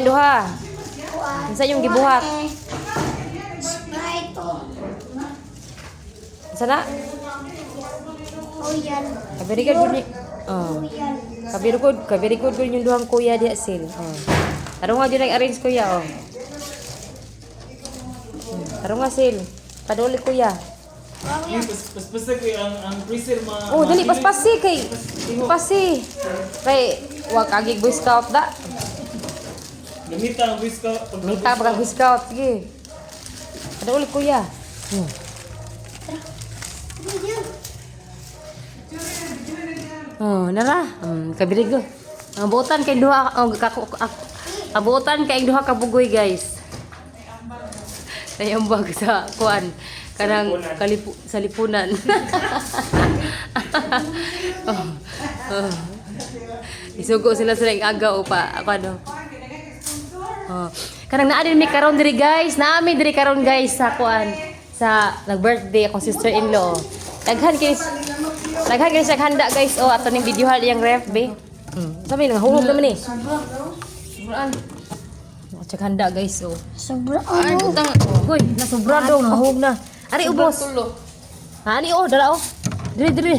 kayong duha? Unsa yung gibuhat? Sprite. Unsa na? Oyan. Very good ni. Oh. Very good yung duhang kuya diha sil. Oh. Taro nga dyan nag-arrange kuya oh. Taro nga sil. Paduli kuya. Paspasa kay ang freezer Oh, dali paspasi kay. Pasi. Kay wag agig boy scout da. Gamita ang whisker. Mita pag boy scout sige. Paduli kuya. Oh, nara. Kabirigo. Ang buotan kay duha abutan kay duha ka bugoy guys. Nayambag sa kuan kanang sa lipunan. Isugo sila yung agaw pa ako ano. Kanang naa din mi karon diri guys, naami diri karon guys sa kuan sa nag-birthday akong sister-in-law. Daghan kini sa handa guys oh ato ning video hal yang ref be. Sabi nga hulog naman ni. Sobraan. Check handa guys oh. Sobra. Ay utang. Hoy, nasobra daw mahog na. Ari ubos. Ani oh dala oh. Diri.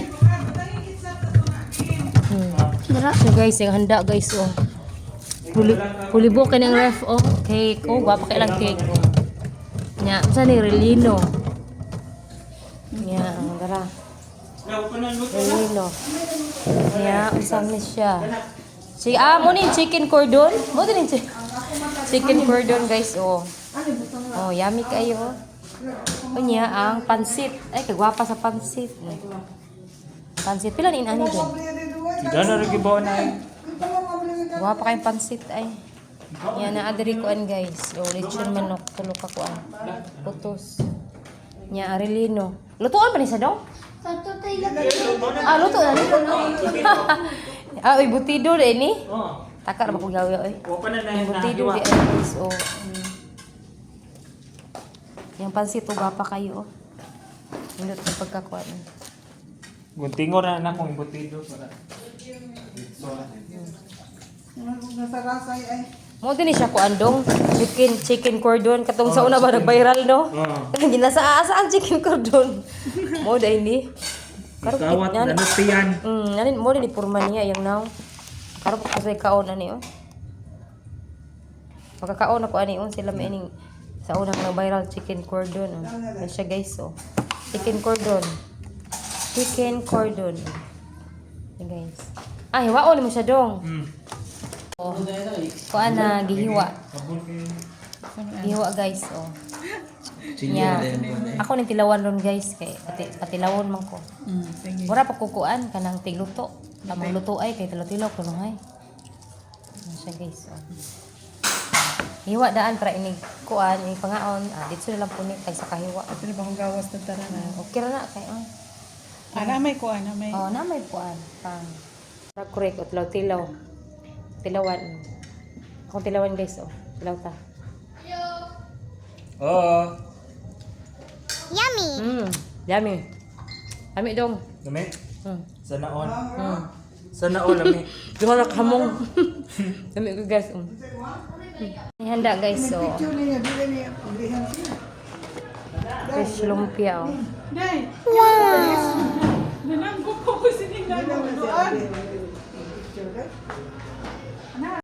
Dara. So guys, yung handa guys oh. Pulibo kay ng ref oh. Cake oh, guwapa kay lang cake oh. Nya, sa ni Relino. Nya, dara. Relino. Nya, usang ni siya. Si mo ni chicken cordon. Mo din chicken cordon guys oh. Oh, yummy kayo. Unya ang pansit. Ay, kagwapa sa pansit. Pansit pila ni ani din. Tidak na rin gibaw na eh. Gwapa kayong pansit ay. Yan na adiri kuan guys. O lechon manok tulo ka kuan. Putos. Nya Arelino. Lutuan pa ni sa dong? Sato tayo lagi. Luto na ni. Uy butido de ni. Oh. Taka ra ba ko gawi oy. Wa pa na na Butido di ay guys oh. Yang pansit o gwapa kayo oh. Indot ang pagkakuan. Guntingor na na kung imbutido para. Mo din siya kuan dong. Chicken cordon katong sa una ba nag-viral no? Ginasa ang chicken cordon. Mo dai ni. Kawat na tiyan. Nanin mo din ipurma niya yung now. Karo pa sa kaon ani oh. Pagkakaon ako ani on sila maining sa unang nag-viral chicken cordon. Oh. Siya guys oh. Chicken cordon. Hey guys. Ay, hiwaon mo siya dong. Oh. Kuan na gihiwa. Gihiwa guys oh. Yeah. Ako ning tilawan ron guys kay patilawon man ko. Mura pa kukuan kanang tigluto. Lamang luto ay kay tilaw-tilaw kuno hay. Siya guys oh. Hiwa daan para ini kuan ini pangaon. Dito na lang punit tag sa kahiwa. Pwede ba kong gawas na taranan? Okay ra na kay oh. Namay ko, namay. Oh, namay kuan. Correct o tilaw-tilaw. Tilawan. Akong tilawan guys oh. Tilaw ta. Oo. Yummy. Yummy. Yummy dong. Dami. Sana on. Mm. Sana on lami. Duha ra kamong. Yummy ko guys. Ihanda guys so. Fish lumpia oh. Day! Wow. Nananggo ko ko siningan mo doon.